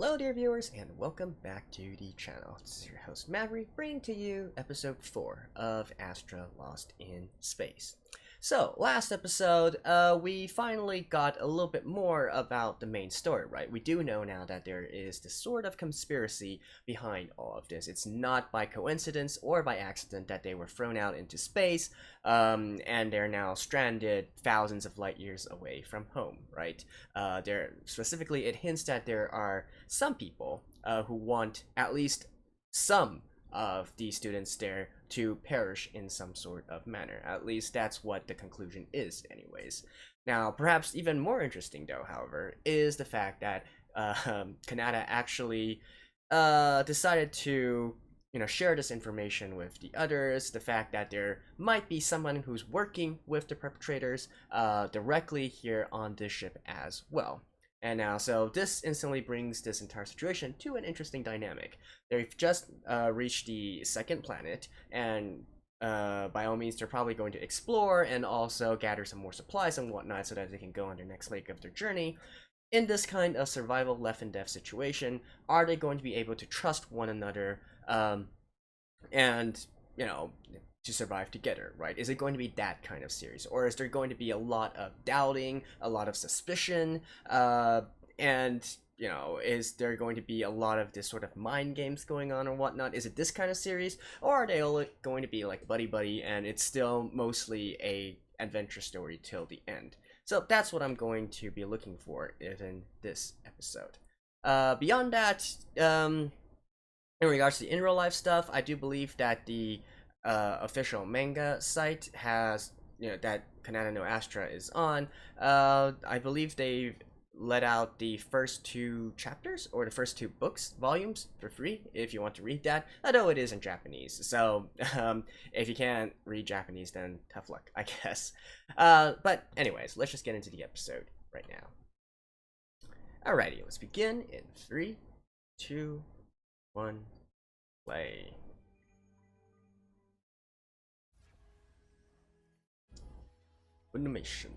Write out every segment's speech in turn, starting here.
Hello dear viewers and welcome back to the channel. This is your host Maverick bringing to you episode 4 of Astra Lost in Space. So last episode we finally got a little bit more about the main story, right? We do know now that there is this sort of conspiracy behind all of this. It's not by coincidence or by accident that they were thrown out into space and they're now stranded thousands of light years away from home, right? Specifically, it hints that there are some people who want at least some of the students there to perish in some sort of manner. At least that's what the conclusion is anyways. Now, perhaps even more interesting though, however, is the fact that Kanata actually decided to share this information with the others. The fact that there might be someone who's working with the perpetrators directly here on this ship as well. And now, so this instantly brings this entire situation to an interesting dynamic. They've just reached the second planet, and by all means, they're probably going to explore and also gather some more supplies and whatnot so that they can go on their next leg of their journey. In this kind of survival left and death situation, are they going to be able to trust one another and, to survive together, right? Is it going to be that kind of series, or is there going to be a lot of doubting, a lot of suspicion, and is there going to be a lot of this sort of mind games going on or whatnot? Is it this kind of series, or are they all going to be like buddy and it's still mostly a adventure story till the end? So that's what I'm going to be looking for in this episode. Beyond that, in regards to the in real life stuff, I do believe that the official manga site has, that Kanata no Astra is on. I believe they've let out the first 2 chapters, or the first 2 volumes for free if you want to read that, although it is in Japanese. So if you can't read Japanese, then tough luck, I guess. But anyways, let's just get into the episode right now. Alrighty, let's begin in 3, 2, 1, play. Animation.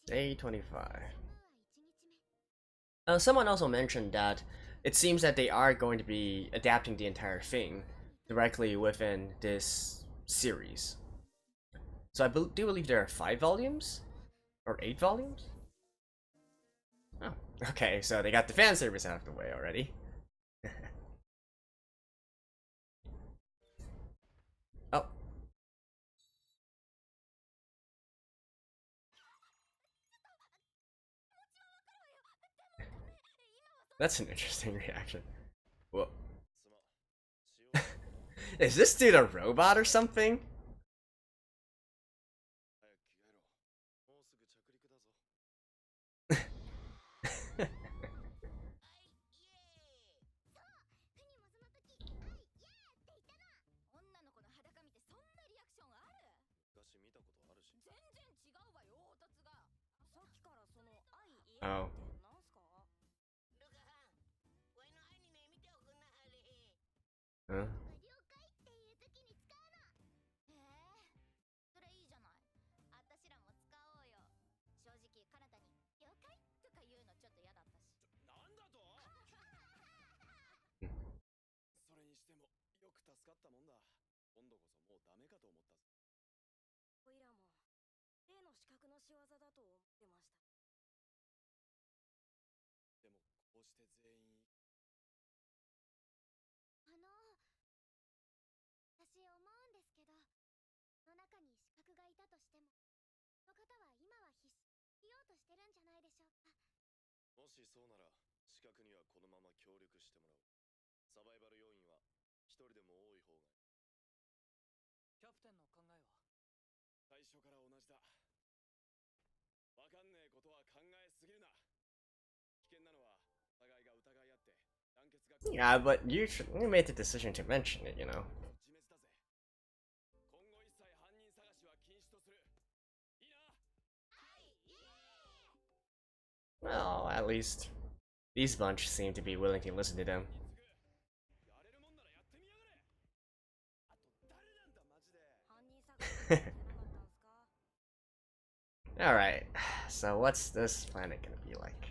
Day 25. Someone also mentioned that it seems that they are going to be adapting the entire thing directly within this series. So I do believe there are 5 volumes? Or 8 volumes? Oh, okay, so they got the fan service out of the way already. Oh. That's an interesting reaction. Whoa. Is this dude a robot or something? Oh. Huh? Yeah, but you made the decision to mention it, Well, at least these bunch seem to be willing to listen to them. Alright, so what's this planet gonna be like?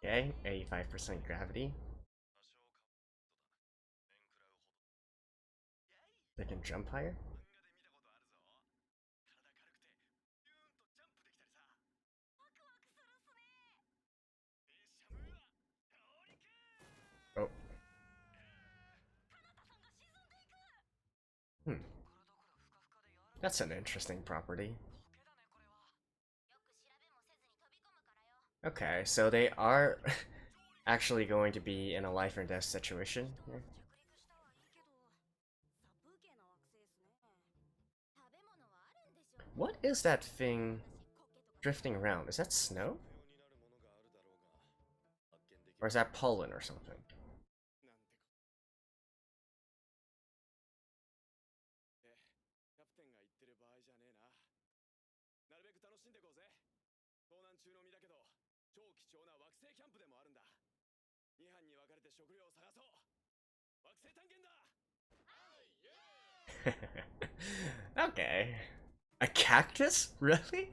Okay, 85% gravity. They can jump higher? Oh. That's an interesting property. Okay, so they are actually going to be in a life or death situation here. What is that thing drifting around? Is that snow? Or is that pollen or something? Okay. A cactus? Really?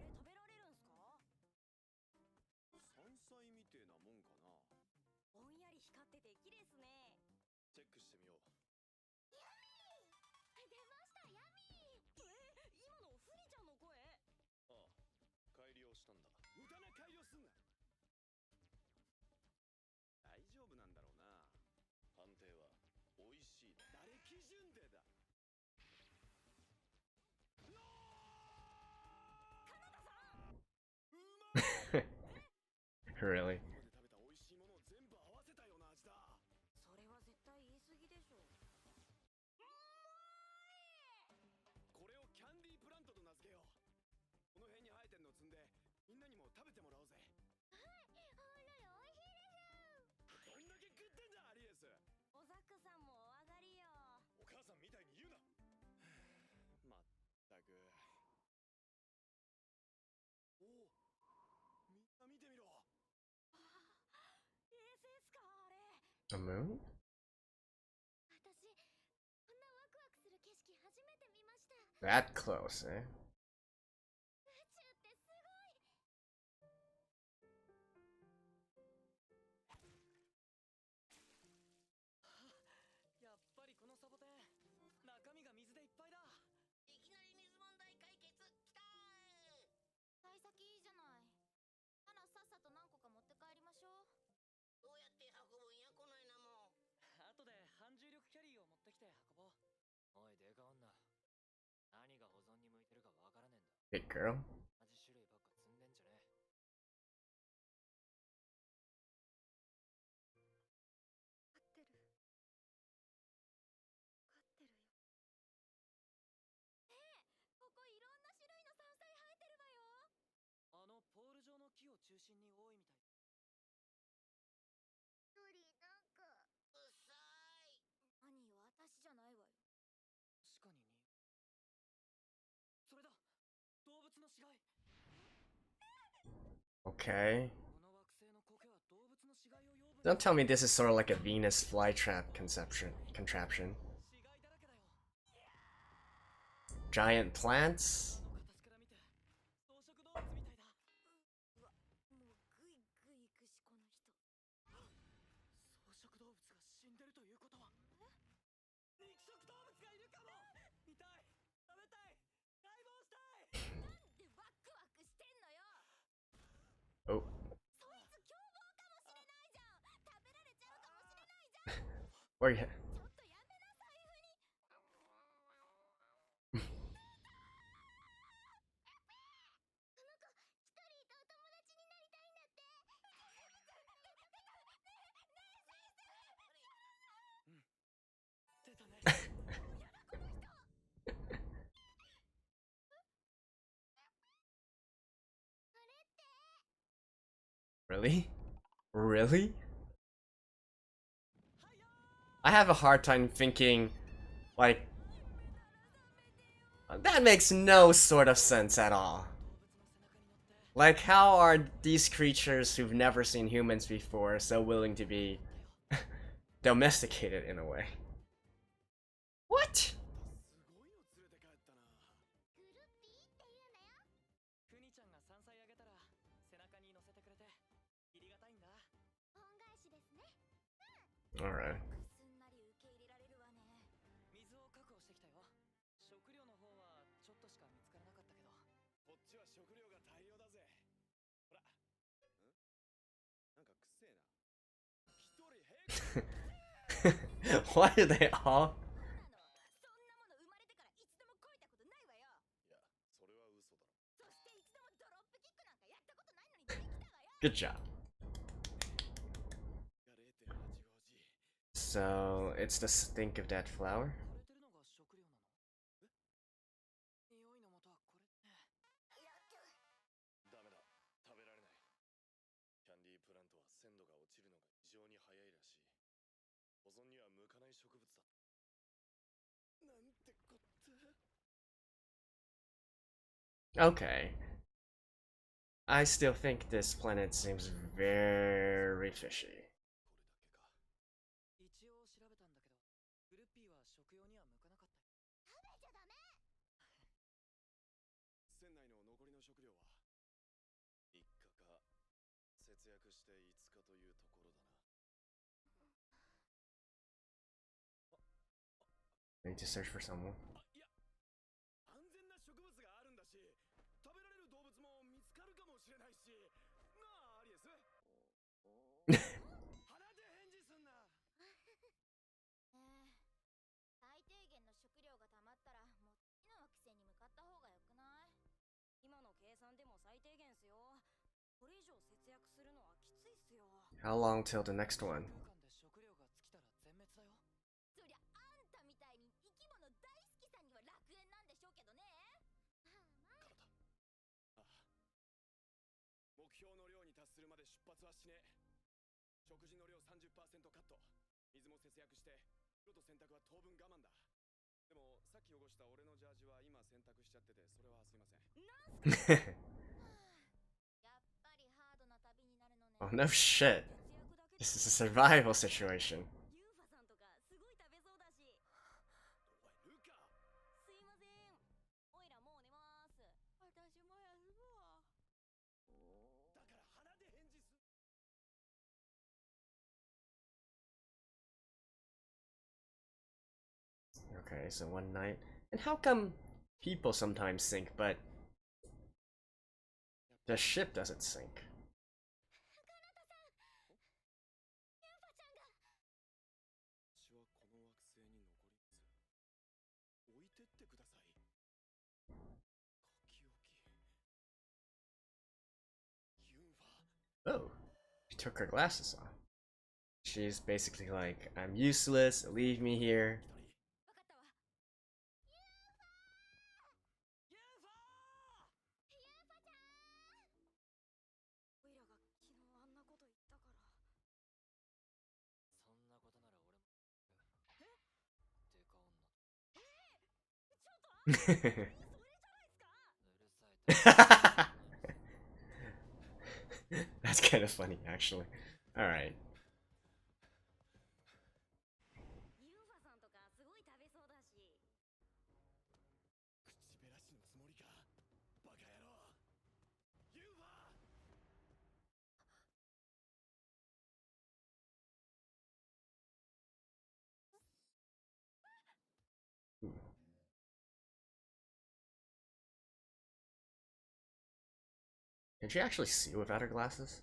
Really? A moon? That close, eh? Big girl. Okay. Don't tell me this is sort of like a Venus flytrap contraption. Giant plants? Oh. Where you? Really? Really? I have a hard time thinking, like, that makes no sort of sense at all. Like, how are these creatures who've never seen humans before so willing to be domesticated in a way? What? Alright. Why are they all? Good job. So it's the stink of that flower? Okay. I still think this planet seems very fishy. I need to search for someone. How long till the next one? Oh no shit. This is a survival situation. Okay, so one night. And how come people sometimes sink, but the ship doesn't sink? Oh, she took her glasses off. She's basically like, I'm useless, leave me here. That's kind of funny, actually. Alright. Can she actually see without her glasses?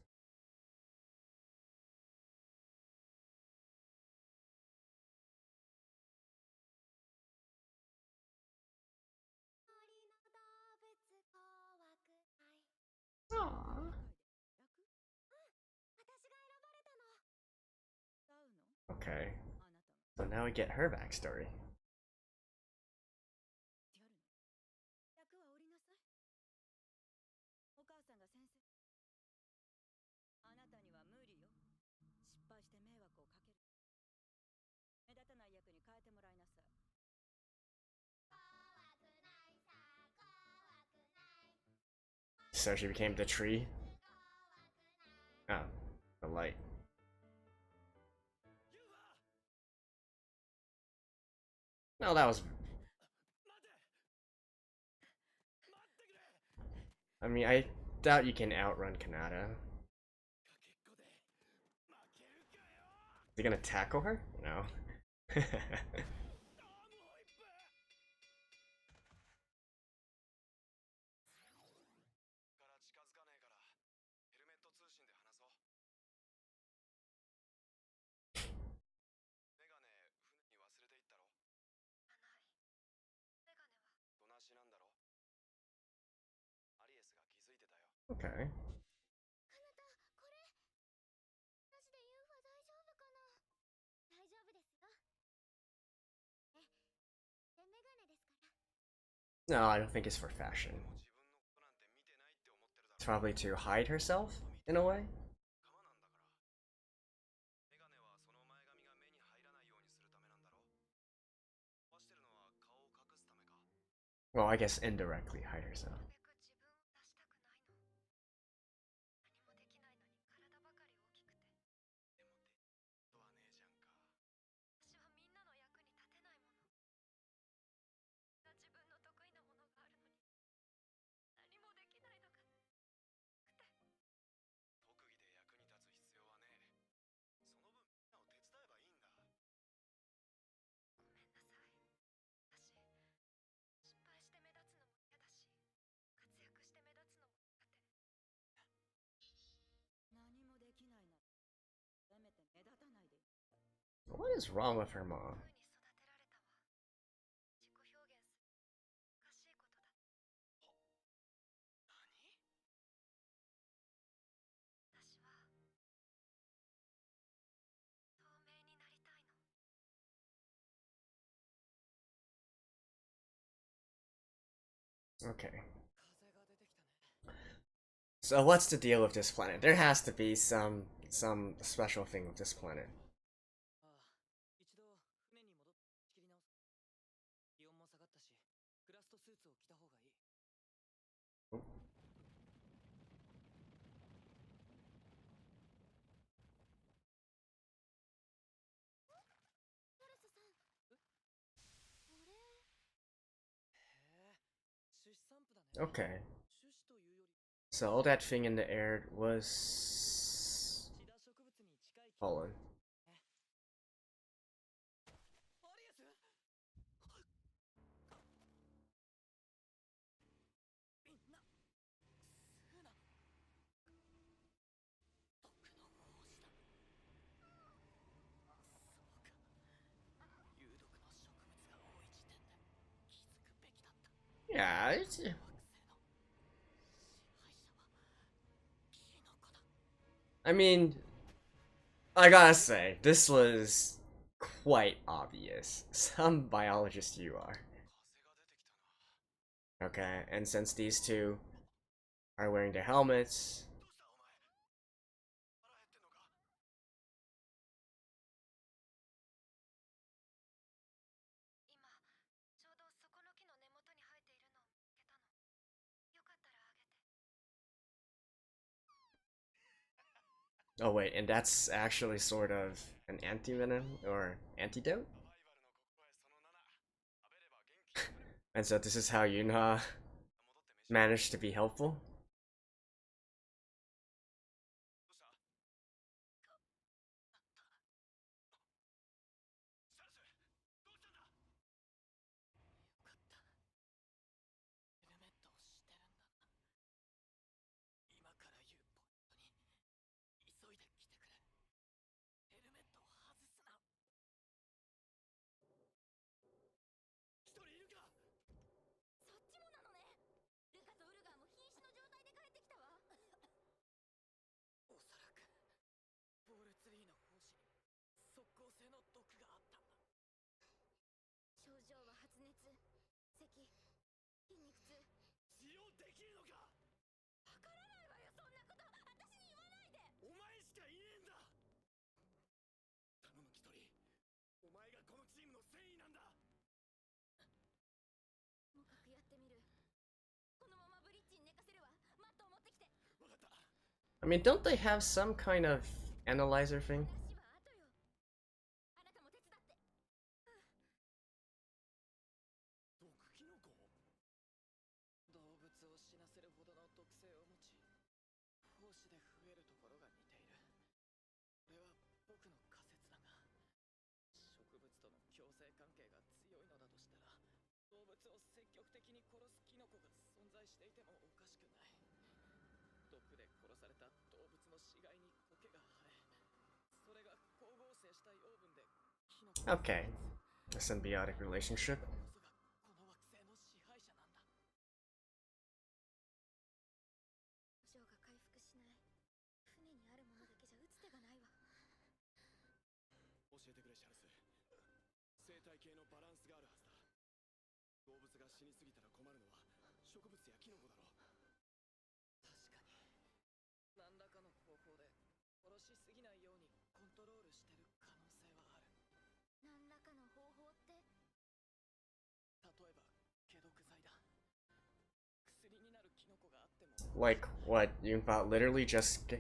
Aww. Okay. So now we get her backstory. So she became the tree? Oh, the light. No, that was... I mean, doubt you can outrun Kanata. Is he gonna tackle her? No. Okay. No, I don't think it's for fashion. It's probably to hide herself, in a way. Well, I guess indirectly hide herself. What is wrong with her mom? Okay. So what's the deal with this planet? There has to be some special thing with this planet. Okay. So all that thing in the air was pollen. Yeah, I mean, I gotta say, this was quite obvious. Some biologist you are. Okay, and since these two are wearing the helmets, oh wait, and that's actually sort of an anti-venom or antidote? And so this is how Yunha managed to be helpful? I mean, don't they have some kind of analyzer thing? 子で増えるところが似ている。これは僕の仮説だが、植物との共生関係が強いのだとしたら、動物を積極的に殺すキノコが存在していてもおかしくない。毒で殺された動物の死骸に苔が生え、それが光合成した養分でキノコが Okay. A symbiotic relationship. こそがこの惑星の支配者なんだ。症が回復しない。船にあるものだけじゃ打つ手がないわ。教えてくれシャルス。生態系のバランスがあるはずだ。動物が死にすぎたら困るのは植物やキノコだろう。確かに何らかの方法で殺しすぎないようにコントロールしてる可能性はある。何らかの方法って？例えば解毒剤だ。薬になるキノコがあっても Like what? You about literally just get...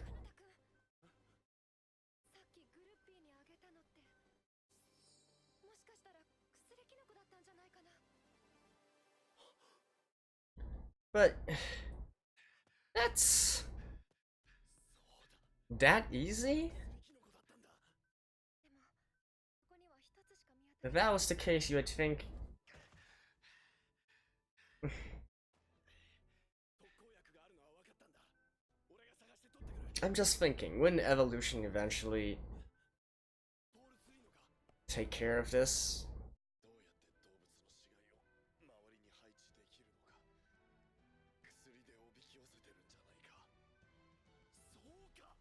さっきグルッピーにあげたのって、もしかしたら薬キノコだったんじゃないかな。 But... That's... that easy? キノコだったんだ。でもここには一つしか見 If 当たら that was the case, you would think... 特効薬があるのは分かったんだ。俺が探して取ってくる。 I'm just thinking, wouldn't evolution eventually ポールツリーのか。 take care of this? どうやって動物の死骸を周りに配置できるのか。薬でおびき寄せてるんじゃないか。そうか。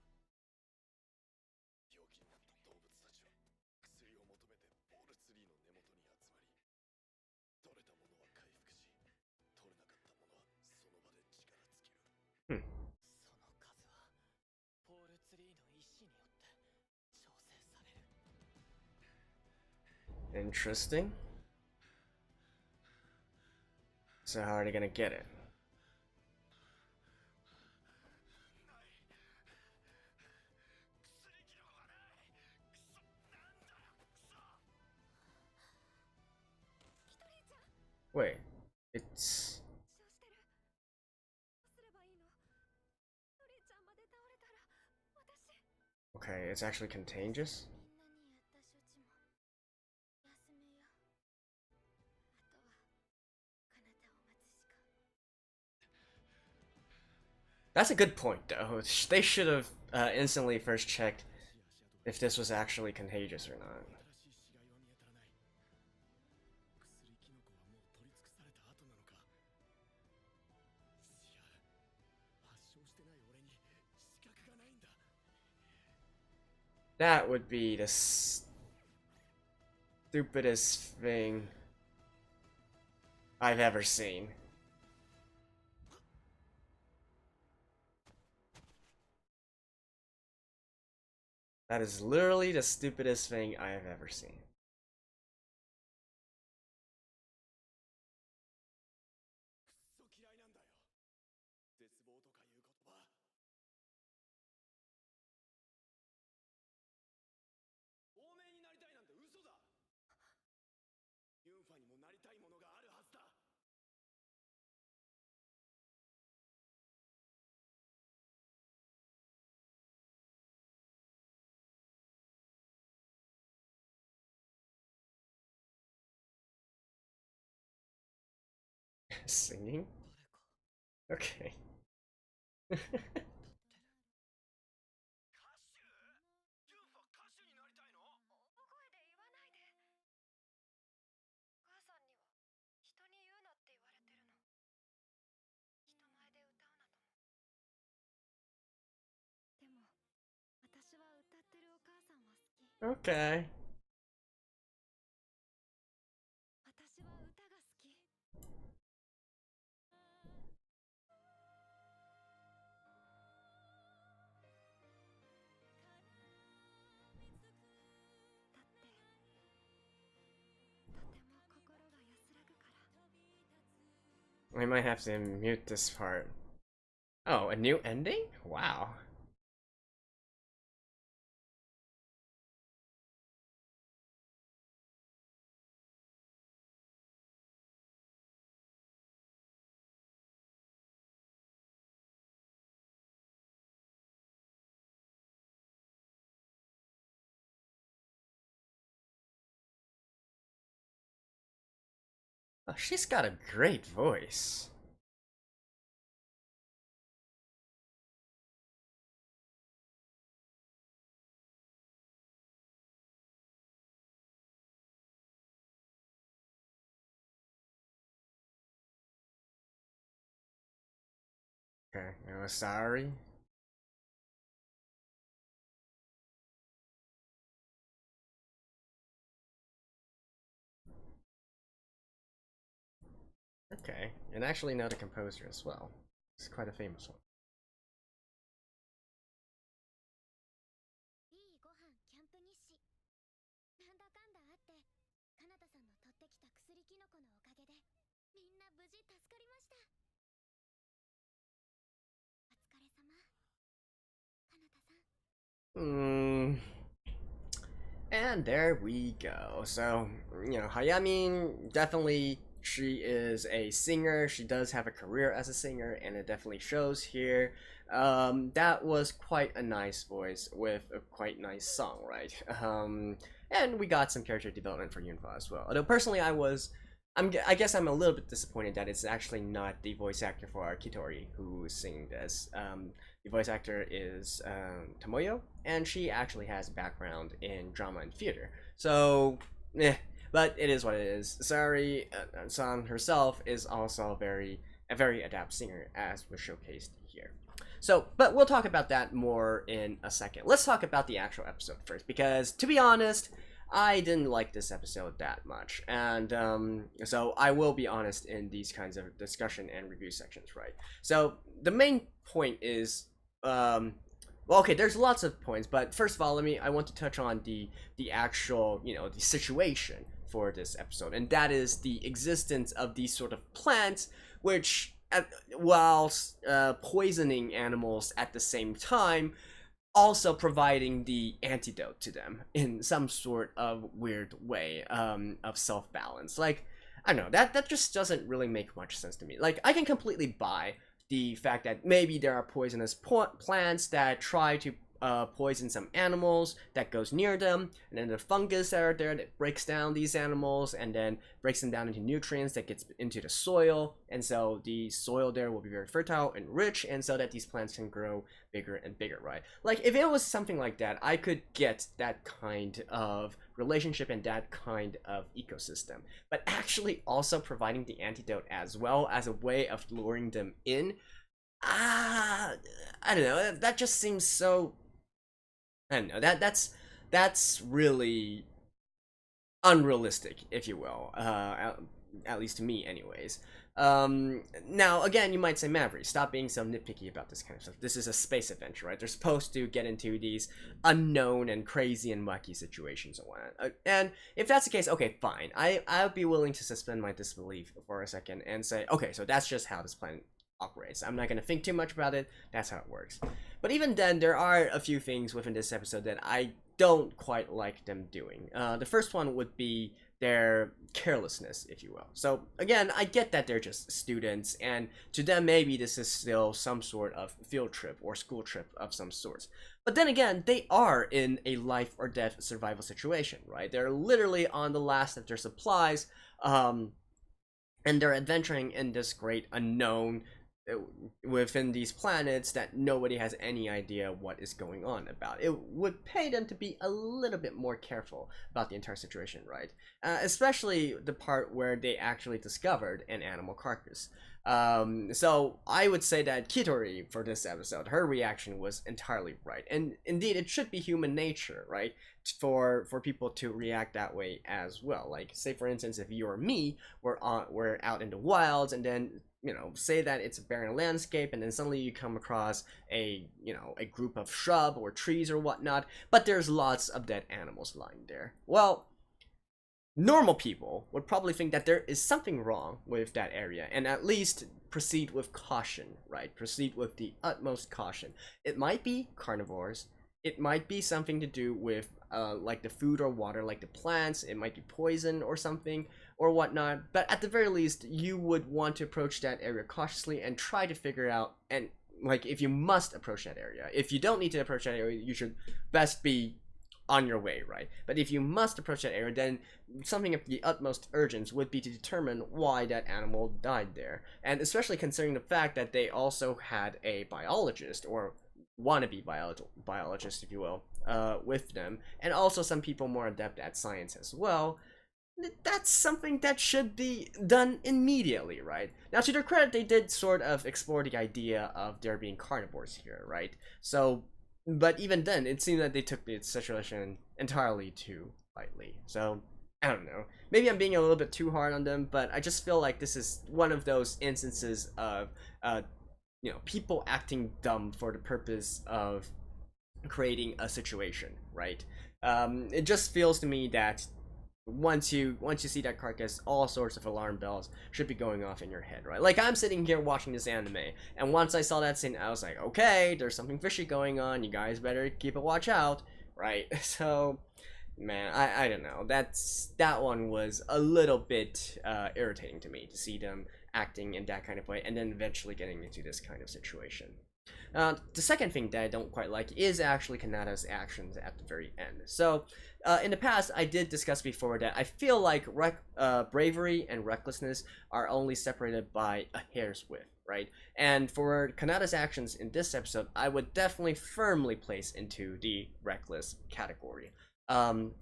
病気になった動物たちは薬を求めてポールツリーの根元に集まり、取れたものは回復し、取れなかったものはその場で力尽きる。その数はポールツリーの意志によって調整される。 Interesting. So how are they gonna get it? 薬キノコがない。くそ、なんだよ、くそ。キトリーちゃん、 Wait, it's... 負傷してる。どうすればいいの？キトリーちゃんまで倒れたら私。 okay, it's actually contagious? みんなにやった処置も休めよ。あとは彼方を待つしか。 That's a good point, though. They should have instantly first checked if this was actually contagious or not. 新しい死骸は見当たらない。薬キノコはもう取り尽くされた後なのか。いや、発症してない俺に資格がないんだ。 That would be the stupidest thing I've ever seen. That is literally the stupidest thing I have ever seen. くっそ嫌いなんだよ。絶望とかいう言葉。亡命になりたいなんて嘘だ。ユンファにもなりたいものがあるはずだ。Singing? 誰か Okay. 歌ってる。歌手？ユンファ歌手になりたいの？大声で言わないで。お母さんには人に言うなって言われてるの。人前で歌うなとも。でも私は歌ってるお母さんは好き。 Okay. 私は歌が好き。だってとても心が安らぐから。 We might have to mute this part. Oh, a new ending? Wow. Oh, she's got a great voice. Okay, sorry. Okay, and actually know the composer as well. It's quite a famous one. いいご飯キャンプ日誌。なんだかんだあって、かなたさんの取ってきた薬キノコのおかげで、みんな無事助かりました。お疲れ様、かなたさん。And there we go. So, Hayamin, definitely, she is a singer. She does have a career as a singer, and it definitely shows here. That was quite a nice voice with a quite nice song, right? And we got some character development for Yunfa as well. Although personally, I guess I'm a little bit disappointed that it's actually not the voice actor for Kitori who's singing this. The voice actor is Tomoyo, and she actually has a background in drama and theater. So, but it is what it is. Sari San herself is also a very adept singer, as was showcased here. So, but we'll talk about that more in a second. Let's talk about the actual episode first, because to be honest, I didn't like this episode that much, and so I will be honest in these kinds of discussion and review sections, right? So the main point is, well, okay, there's lots of points, but first of all, I want to touch on the actual, the situation for this episode, and that is the existence of these sort of plants, which, whilst poisoning animals at the same time, also providing the antidote to them in some sort of weird way of self-balance. Like, I don't know, that just doesn't really make much sense to me. Like, I can completely buy the fact that maybe there are poisonous plants that try to poison some animals that goes near them, and then the fungus that are there that breaks down these animals and then breaks them down into nutrients that gets into the soil, and so the soil there will be very fertile and rich, and so that these plants can grow bigger and bigger, right? Like, if it was something like that, I could get that kind of relationship and that kind of ecosystem. But actually also providing the antidote as well as a way of luring them in, I don't know, that just seems so, I don't know, that's really unrealistic, if you will, at least to me anyways. Now again, you might say, Maverick, stop being so nitpicky about this kind of stuff. This is a space adventure, right? They're supposed to get into these unknown and crazy and wacky situations and whatnot. And if that's the case, okay, fine. I'll be willing to suspend my disbelief for a second and say, okay, so that's just how this planet operates. I'm not going to think too much about it. That's how it works. But even then, there are a few things within this episode that I don't quite like them doing. The first one would be their carelessness, if you will. So again, I get that they're just students, and to them maybe this is still some sort of field trip or school trip of some sorts. But then again, they are in a life or death survival situation, right? They're literally on the last of their supplies, and they're adventuring in this great unknown within these planets that nobody has any idea what is going on about. It would pay them to be a little bit more careful about the entire situation, right? Especially the part where they actually discovered an animal carcass. So I would say that Kitori, for this episode, her reaction was entirely right, and indeed it should be human nature, right, for people to react that way as well. Like, say for instance, if you or me were out in the wilds, and then say that it's a barren landscape, and then suddenly you come across a group of shrub or trees or whatnot, but there's lots of dead animals lying there. Well, normal people would probably think that there is something wrong with that area, and at least proceed with caution, right? Proceed with the utmost caution. It might be carnivores. It might be something to do with like the food or water, like the plants. It might be poison or something or whatnot. But at the very least, you would want to approach that area cautiously and try to figure out, and like, if you must approach that area. If you don't need to approach that area, you should best be on your way, right? But if you must approach that area, then something of the utmost urgence would be to determine why that animal died there. And especially considering the fact that they also had a biologist, or wannabe biologist, if you will, with them, and also some people more adept at science as well. That's something that should be done immediately, right? Now, to their credit, they did sort of explore the idea of there being carnivores here, right? So, but even then, it seemed that they took the situation entirely too lightly. So, I don't know. Maybe I'm being a little bit too hard on them, but I just feel like this is one of those instances of, people acting dumb for the purpose of creating a situation, right? It just feels to me that once you see that carcass, all sorts of alarm bells should be going off in your head, right? Like, I'm sitting here watching this anime, and once I saw that scene, I was like, okay, there's something fishy going on. You guys better keep a watch out, right? So, man, I don't know. That one was a little bit irritating to me to see them acting in that kind of way, and then eventually getting into this kind of situation. The second thing that I don't quite like is actually Kanata's actions at the very end. So, in the past, I did discuss before that I feel like bravery and recklessness are only separated by a hair's width, right? And for Kanata's actions in this episode, I would definitely firmly place into the reckless category.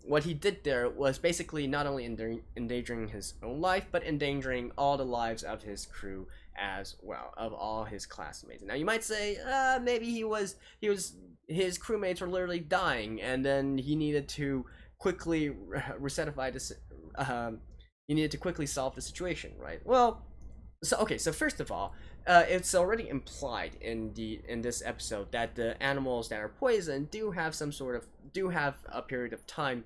What he did there was basically not only endangering his own life, but endangering all the lives of his crew as well, of all his classmates. Now you might say, maybe his crewmates were literally dying, and then he needed to quickly resetify this. He needed to quickly solve the situation, right? Well, so first of all, it's already implied in this episode that the animals that are poisoned do have a period of time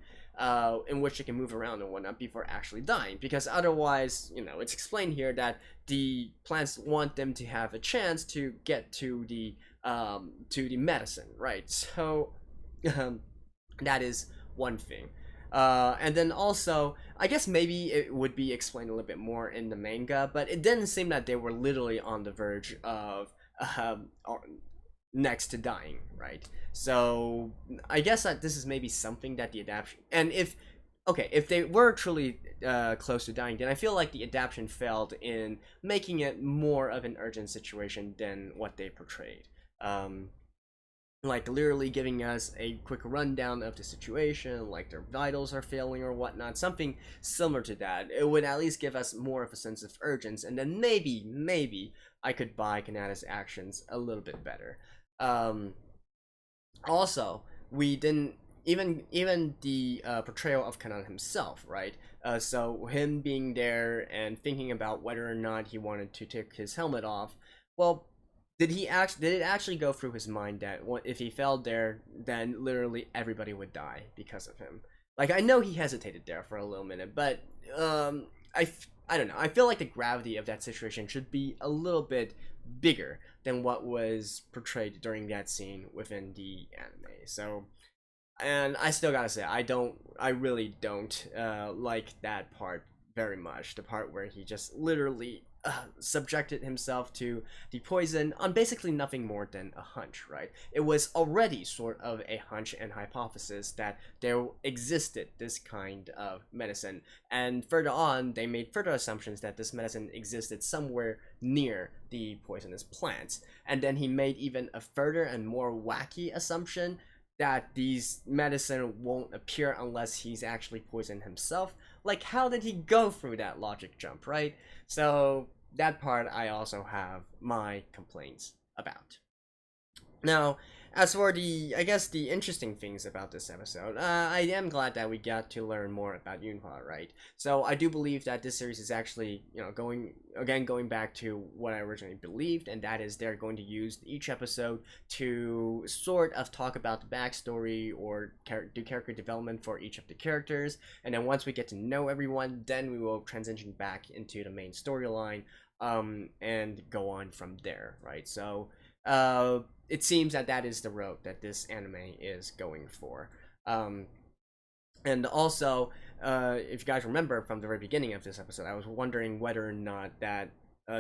in which they can move around and whatnot before actually dying, because otherwise, it's explained here that the plants want them to have a chance to get to the medicine, right? So that is one thing. And then also, I guess maybe it would be explained a little bit more in the manga, but it didn't seem that they were literally on the verge of next to dying, right? So I guess that this is maybe something that the adaptation, and if they were truly close to dying, then I feel like the adaptation failed in making it more of an urgent situation than what they portrayed. Like literally giving us a quick rundown of the situation, like their vitals are failing or whatnot, something similar to that. It would at least give us more of a sense of urgency, and then maybe I could buy Kanata's actions a little bit better. Also, we didn't even the portrayal of Kanata himself, right? So him being there and thinking about whether or not he wanted to take his helmet off. Well, did it actually go through his mind that if he fell there, then literally everybody would die because of him? Like, I know he hesitated there for a little minute, but I don't know. I feel like the gravity of that situation should be a little bit bigger than what was portrayed during that scene within the anime. So, and I still gotta say, I really don't like that part very much. The part where he just literally subjected himself to the poison on basically nothing more than a hunch, right? It was already sort of a hunch and hypothesis that there existed this kind of medicine, and further on, they made further assumptions that this medicine existed somewhere near the poisonous plants, and then he made even a further and more wacky assumption that these medicine won't appear unless he's actually poisoned himself. Like, how did he go through that logic jump, right? So that part I also have my complaints about. Now, as for the interesting things about this episode, I am glad that we got to learn more about Yunhua, right? So I do believe that this series is actually, going back to what I originally believed, and that is they're going to use each episode to sort of talk about the backstory or do character development for each of the characters, and then once we get to know everyone, then we will transition back into the main storyline, and go on from there, right? So, it seems that is the road that this anime is going for. And also, if you guys remember from the very beginning of this episode, I was wondering whether or not that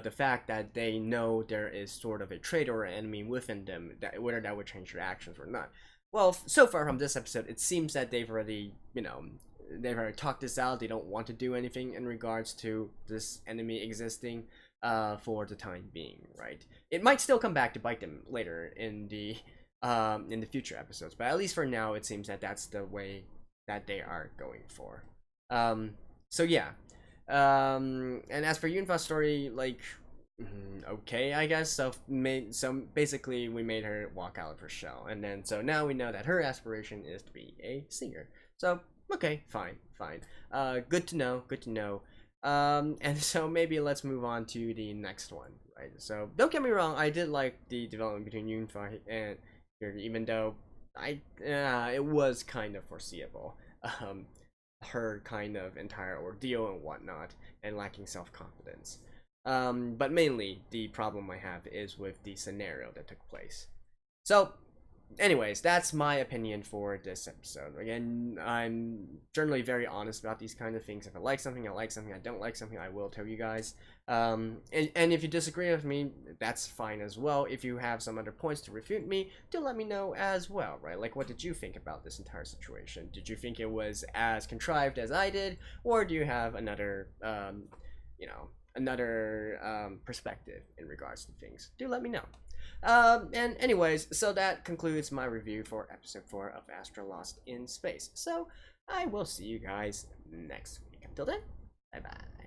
the fact that they know there is sort of a traitor or enemy within them, whether that would change their actions or not. well, so far from this episode, it seems that they've already, they've already talked this out. They don't want to do anything in regards to this enemy existing for the time being, right? It might still come back to bite them later in the future episodes, but at least for now, it seems that that's the way that they are going for. So yeah. And as for Yunfa's story, like, okay, I guess. So basically we made her walk out of her shell, and then so now we know that her aspiration is to be a singer. So okay, fine. Good to know. And so maybe let's move on to the next one, right? So don't get me wrong, I did like the development between Yunfa and Yuri, even though it was kind of foreseeable. Her kind of entire ordeal and whatnot, and lacking self-confidence. But mainly, the problem I have is with the scenario that took place. So, anyways, that's my opinion for this episode. Again, I'm generally very honest about these kind of things. If I like something, I like something. I don't like something, I will tell you guys. And if you disagree with me, that's fine as well. If you have some other points to refute me, do let me know as well, right? Like, what did you think about this entire situation? Did you think it was as contrived as I did? Or do you have another, perspective in regards to things? Do let me know. And anyways, so that concludes my review for episode 4 of Astra Lost in Space. So I will see you guys next week. Until then, bye bye.